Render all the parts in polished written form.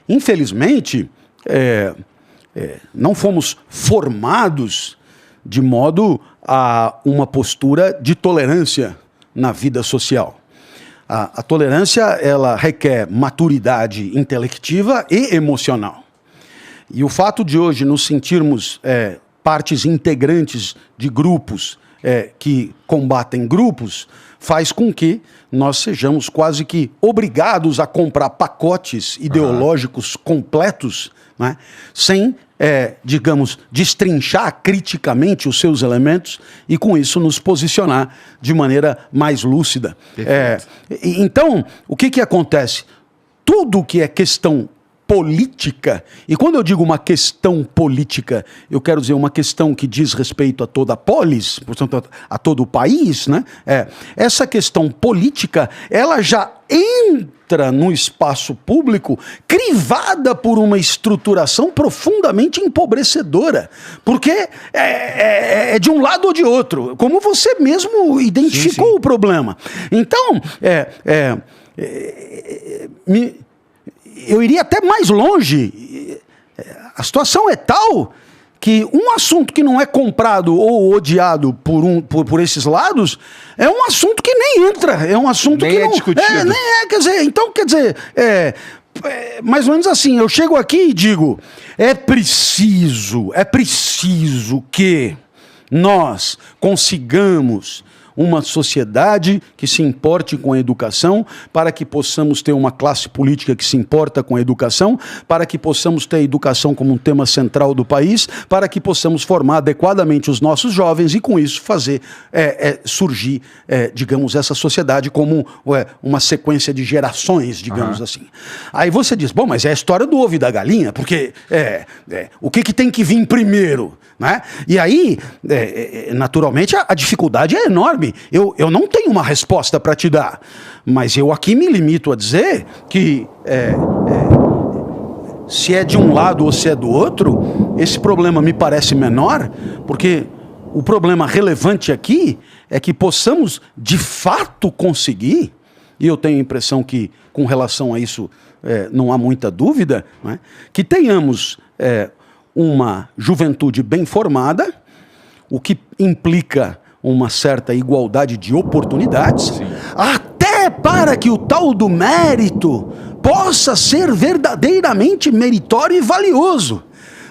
infelizmente, não fomos formados de modo a uma postura de tolerância na vida social. A tolerância, ela requer maturidade intelectiva e emocional. E o fato de hoje nos sentirmos partes integrantes de grupos que combatem grupos faz com que nós sejamos quase que obrigados a comprar pacotes ideológicos completos, né, sem, digamos, destrinchar criticamente os seus elementos e, com isso, nos posicionar de maneira mais lúcida. Então, o que acontece? Tudo que é questão política, e quando eu digo uma questão política, eu quero dizer uma questão que diz respeito a toda a polis, portanto, a todo o país, né? Essa questão política, ela já entra no espaço público crivada por uma estruturação profundamente empobrecedora, porque é de um lado ou de outro, como você mesmo identificou o problema. Então, eu iria até mais longe. A situação é tal que um assunto que não é comprado ou odiado por esses lados é um assunto que nem entra, é um assunto que não... discutido. Quer dizer, mais ou menos assim, eu chego aqui e digo, é preciso que nós consigamos uma sociedade que se importe com a educação, para que possamos ter uma classe política que se importa com a educação, para que possamos ter a educação como um tema central do país, para que possamos formar adequadamente os nossos jovens e, com isso, fazer surgir, digamos, essa sociedade como uma sequência de gerações, digamos assim. Aí você diz, bom, mas é a história do ovo e da galinha, porque o que tem que vir primeiro? Né? E aí, naturalmente, a dificuldade é enorme. Eu não tenho uma resposta para te dar, mas eu aqui me limito a dizer que se é de um lado ou se é do outro, esse problema me parece menor, porque o problema relevante aqui é que possamos de fato conseguir, e eu tenho a impressão que com relação a isso não há muita dúvida, né, que tenhamos uma juventude bem formada, o que implica uma certa igualdade de oportunidades, até para que o tal do mérito possa ser verdadeiramente meritório e valioso.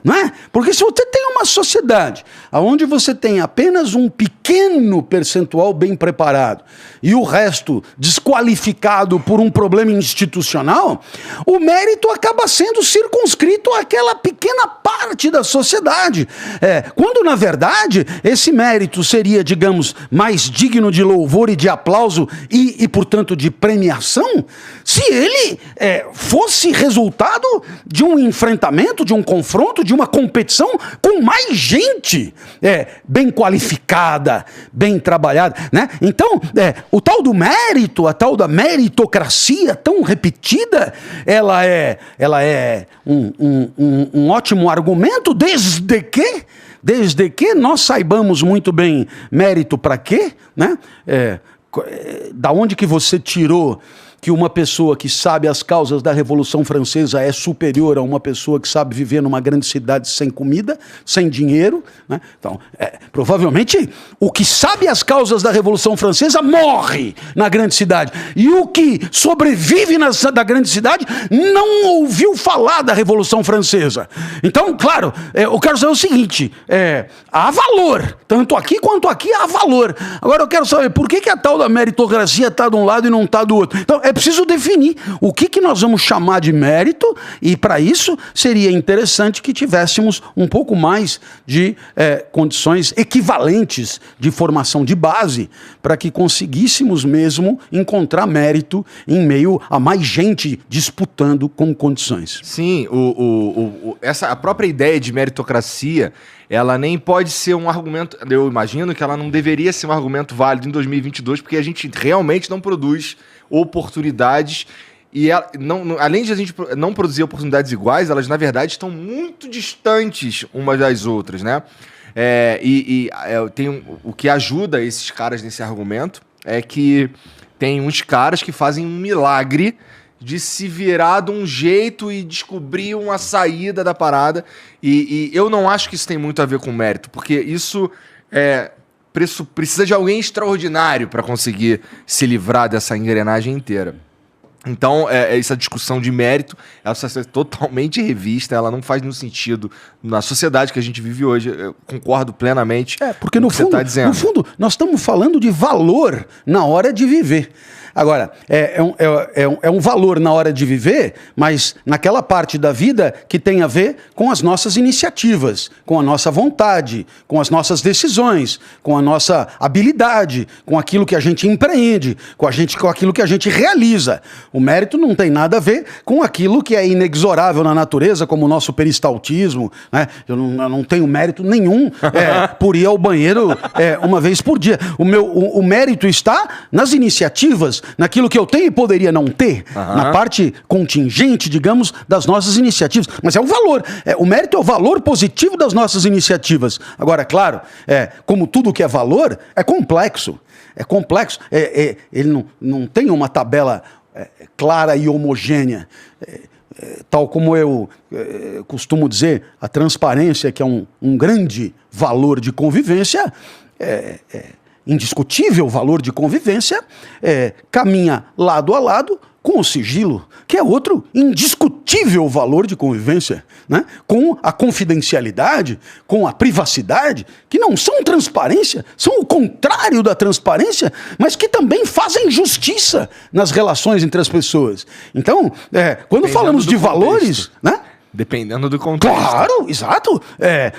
Não é? Porque se você tem uma sociedade onde você tem apenas um pequeno percentual bem preparado e o resto desqualificado por um problema institucional, o mérito acaba sendo circunscrito àquela pequena parte da sociedade. Quando, na verdade, esse mérito seria, digamos, mais digno de louvor e de aplauso e portanto, de premiação, se ele fosse resultado de um enfrentamento, de um confronto, de uma competição com mais gente bem qualificada, bem trabalhada, né? Então, o tal do mérito, a tal da meritocracia tão repetida, ela é um ótimo argumento, desde que nós saibamos muito bem mérito para quê, né? Da onde que você tirou que uma pessoa que sabe as causas da Revolução Francesa é superior a uma pessoa que sabe viver numa grande cidade sem comida, sem dinheiro, né? Então, provavelmente, o que sabe as causas da Revolução Francesa morre na grande cidade. E o que sobrevive da grande cidade não ouviu falar da Revolução Francesa. Então, claro, eu quero saber o seguinte, há valor, tanto aqui quanto aqui há valor. Agora eu quero saber, por que a tal da meritocracia está de um lado e não está do outro? Então, é preciso definir o que nós vamos chamar de mérito, e para isso seria interessante que tivéssemos um pouco mais de condições equivalentes de formação de base, para que conseguíssemos mesmo encontrar mérito em meio a mais gente disputando com condições. Sim, a própria ideia de meritocracia, ela nem pode ser um argumento, eu imagino que ela não deveria ser um argumento válido em 2022, porque a gente realmente não produz oportunidades, e além de a gente não produzir oportunidades iguais, elas na verdade estão muito distantes umas das outras, né? O que ajuda esses caras nesse argumento é que tem uns caras que fazem um milagre de se virar de um jeito e descobrir uma saída da parada. E eu não acho que isso tem muito a ver com mérito, porque isso precisa de alguém extraordinário para conseguir se livrar dessa engrenagem inteira. Então, essa discussão de mérito, ela precisa ser totalmente revista, ela não faz nenhum sentido na sociedade que a gente vive hoje. Eu concordo plenamente porque com o que você está dizendo. No fundo, nós estamos falando de valor na hora de viver. Agora, é um valor na hora de viver, mas naquela parte da vida que tem a ver com as nossas iniciativas, com a nossa vontade, com as nossas decisões, com a nossa habilidade, com aquilo que a gente empreende, com aquilo que a gente realiza. O mérito não tem nada a ver com aquilo que é inexorável na natureza, como o nosso peristaltismo, né? Eu não tenho mérito nenhum por ir ao banheiro uma vez por dia. O mérito está nas iniciativas, naquilo que eu tenho e poderia não ter, na parte contingente, digamos, das nossas iniciativas. Mas é o valor. O mérito é o valor positivo das nossas iniciativas. Agora, claro, como tudo que é valor, é complexo. É complexo. Ele não tem uma tabela clara e homogênea. Tal como eu costumo dizer, a transparência, que é um grande valor de convivência, indiscutível valor de convivência, caminha lado a lado com o sigilo, que é outro indiscutível valor de convivência, né? Com a confidencialidade, com a privacidade, que não são transparência, são o contrário da transparência, mas que também fazem justiça nas relações entre as pessoas. Então, quando falamos de valores, né? Dependendo do contexto. Claro, exato.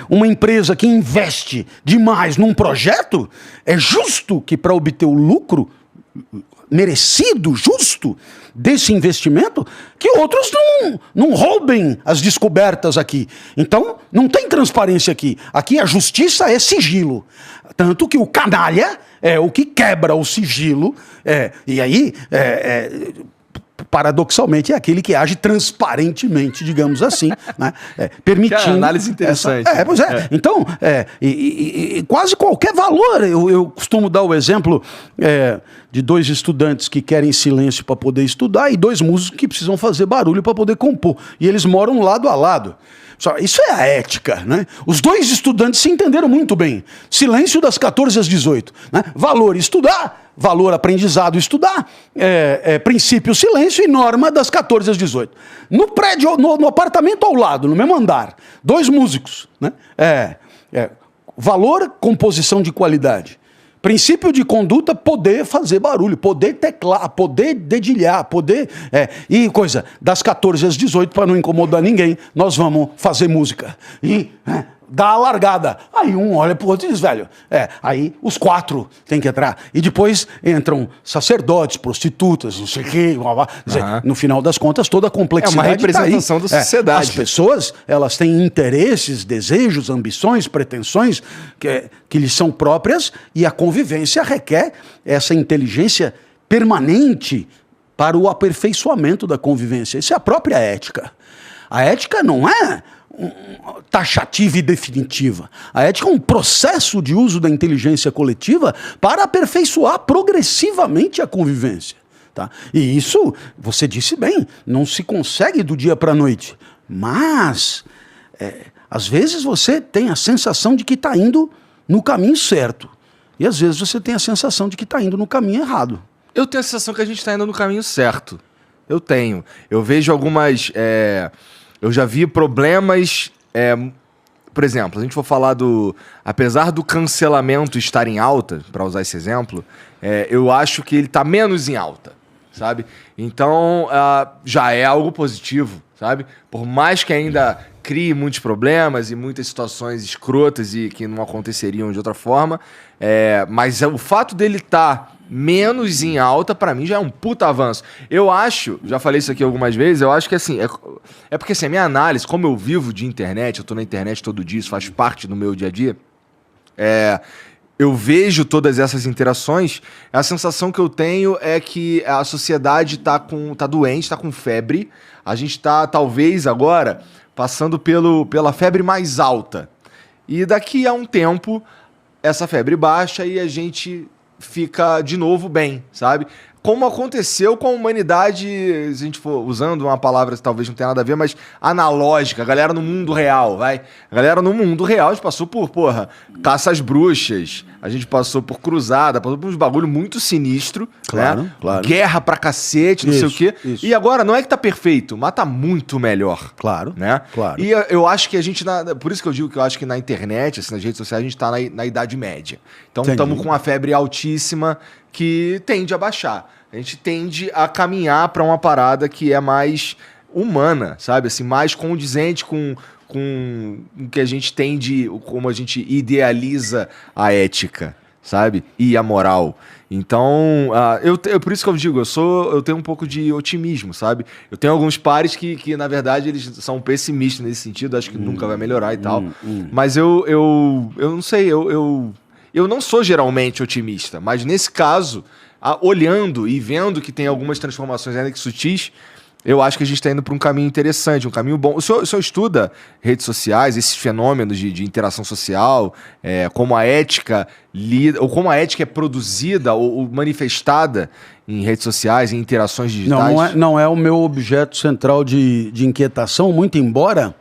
Uma empresa que investe demais num projeto, é justo que para obter o lucro merecido, justo, desse investimento, que outros não roubem as descobertas aqui. Então, não tem transparência aqui. Aqui a justiça é sigilo. Tanto que o canalha é o que quebra o sigilo, e aí... paradoxalmente, é aquele que age transparentemente, digamos assim, né? Permitindo... Que é uma análise interessante. Pois é. Então, quase qualquer valor, eu costumo dar o exemplo de 2 estudantes que querem silêncio para poder estudar e 2 músicos que precisam fazer barulho para poder compor. E eles moram lado a lado. Isso é a ética, né? Os 2 estudantes se entenderam muito bem. Silêncio das 14 às 18. Né? Valor estudar, valor aprendizado estudar, princípio silêncio e norma das 14 às 18. No prédio, no apartamento ao lado, no mesmo andar, 2 músicos. Né? Valor, composição de qualidade. Princípio de conduta, poder fazer barulho, poder teclar, poder dedilhar, poder... E coisa, das 14 às 18, para não incomodar ninguém, nós vamos fazer música. E dá a largada. Aí um olha pro outro e diz, velho, aí os 4 têm que entrar. E depois entram sacerdotes, prostitutas, não sei o quê. No final das contas, toda a complexidade é uma representação da sociedade. As pessoas, elas têm interesses, desejos, ambições, pretensões que lhes são próprias, e a convivência requer essa inteligência permanente para o aperfeiçoamento da convivência. Isso é a própria ética. A ética não é taxativa e definitiva. A ética é um processo de uso da inteligência coletiva para aperfeiçoar progressivamente a convivência. Tá? E isso, você disse bem, não se consegue do dia para a noite. Mas, às vezes você tem a sensação de que está indo no caminho certo. E às vezes você tem a sensação de que está indo no caminho errado. Eu tenho a sensação que a gente está indo no caminho certo. Eu tenho. Eu vejo algumas... Eu já vi problemas... por exemplo, a gente for falar apesar do cancelamento estar em alta, para usar esse exemplo, eu acho que ele está menos em alta, sabe? Então, já é algo positivo, sabe? Por mais que ainda crie muitos problemas e muitas situações escrotas e que não aconteceriam de outra forma, mas o fato dele estar menos em alta, pra mim, já é um puta avanço. Eu acho, já falei isso aqui algumas vezes, eu acho que assim, porque assim, a minha análise, como eu vivo de internet, eu tô na internet todo dia, isso faz parte do meu dia a dia, eu vejo todas essas interações, a sensação que eu tenho é que a sociedade tá doente, tá com febre, a gente tá, talvez, agora, passando pela febre mais alta. E daqui a um tempo, essa febre baixa e a gente fica de novo bem, sabe? como aconteceu com a humanidade, se a gente for usando uma palavra que talvez não tenha nada a ver, mas analógica, a galera no mundo real, vai. A galera no mundo real, a gente passou por, caça às bruxas, a gente passou por cruzada, passou por uns bagulho muito sinistro, né? Claro. Guerra pra cacete, não sei o quê. Isso. E agora, não é que tá perfeito, mas tá muito melhor. Claro, né? claro. E eu acho que a gente, por isso que eu digo que eu acho que na internet, assim, nas redes sociais, a gente tá na Idade Média. Então estamos com uma febre altíssima que tende a baixar. A gente tende a caminhar para uma parada que é mais humana, sabe? Assim, mais condizente com o que a gente tem como a gente idealiza a ética, sabe? E a moral. Então, por isso que eu digo, eu tenho um pouco de otimismo, sabe? Eu tenho alguns pares que na verdade, eles são pessimistas nesse sentido, acho que nunca vai melhorar e tal. Mas eu não sei, eu não sou geralmente otimista, mas nesse caso, olhando e vendo que tem algumas transformações ainda que sutis, eu acho que a gente está indo para um caminho interessante, um caminho bom. O senhor estuda redes sociais, esses fenômenos de interação social, como a ética ou como a ética é produzida ou manifestada em redes sociais, em interações digitais? Não é o meu objeto central de inquietação, muito embora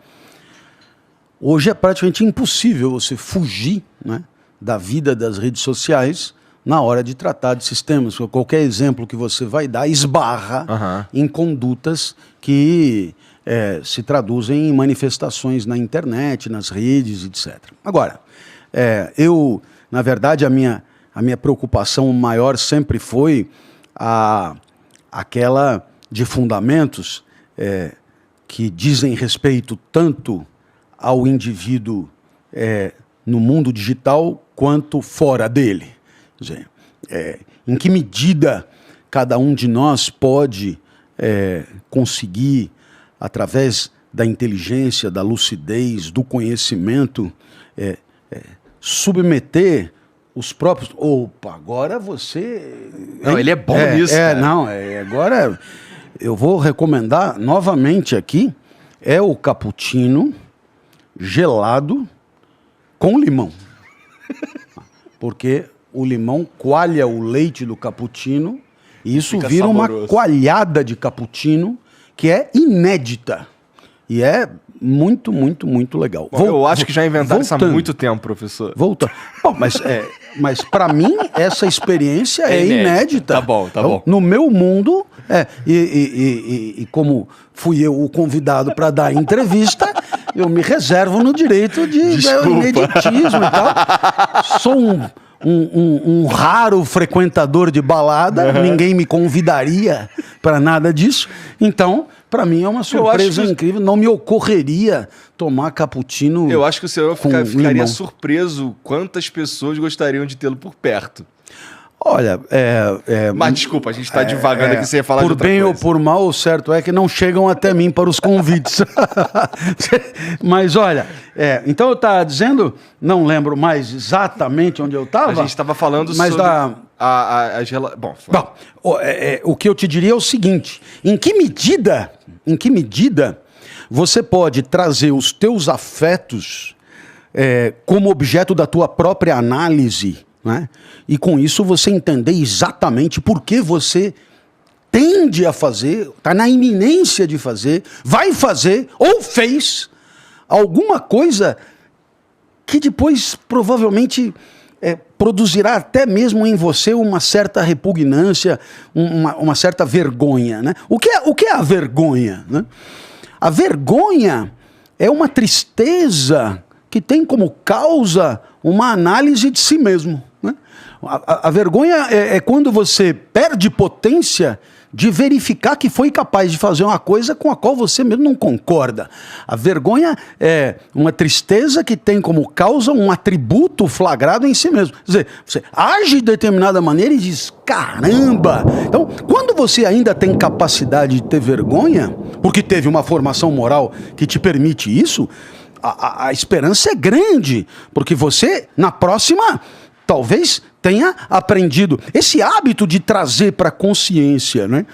hoje é praticamente impossível você fugir, né, da vida das redes sociais na hora de tratar de sistemas. Qualquer exemplo que você vai dar esbarra em condutas que se traduzem em manifestações na internet, nas redes, etc. Agora, na verdade, a minha preocupação maior sempre foi aquela de fundamentos que dizem respeito tanto ao indivíduo no mundo digital quanto fora dele. Quer dizer, em que medida cada um de nós pode conseguir, através da inteligência, da lucidez, do conhecimento, submeter os próprios... Opa, agora você... Não, ele é bom nisso, cara. Agora eu vou recomendar novamente aqui, o cappuccino gelado com limão. Porque o limão coalha o leite do cappuccino e isso vira saboroso. Uma coalhada de cappuccino que é inédita. E é muito, muito, muito legal. Bom, eu acho que já inventaram isso há muito tempo, professor. Bom, mas para mim, essa experiência é inédita. Tá bom. No meu mundo, e como fui eu o convidado para dar a entrevista, eu me reservo no direito de ineditismo e tal. Sou um raro frequentador de balada, ninguém me convidaria para nada disso. Então, para mim é uma surpresa incrível. Não me ocorreria tomar cappuccino. Eu acho que o senhor ficaria surpreso quantas pessoas gostariam de tê-lo por perto. Olha, mas desculpa, a gente está divagando aqui, você ia falar de outra coisa. Por bem ou por mal, o certo é que não chegam até mim para os convites. Mas olha, então eu estava dizendo, não lembro mais exatamente onde eu estava. A gente estava falando sobre o que eu te diria é o seguinte, em que medida você pode trazer os teus afetos como objeto da tua própria análise, né? E com isso você entender exatamente por que você tende a fazer, está na iminência de fazer, vai fazer ou fez alguma coisa que depois provavelmente produzirá até mesmo em você uma certa repugnância, uma certa vergonha, né? O que é a vergonha, né? A vergonha é uma tristeza que tem como causa uma análise de si mesmo, né? A vergonha é quando você perde potência de verificar que foi capaz de fazer uma coisa com a qual você mesmo não concorda. A vergonha é uma tristeza que tem como causa um atributo flagrado em si mesmo. Quer dizer, você age de determinada maneira e diz, caramba! Então, quando você ainda tem capacidade de ter vergonha, porque teve uma formação moral que te permite isso, a esperança é grande, porque você, na próxima, talvez tenha aprendido esse hábito de trazer para a consciência, né?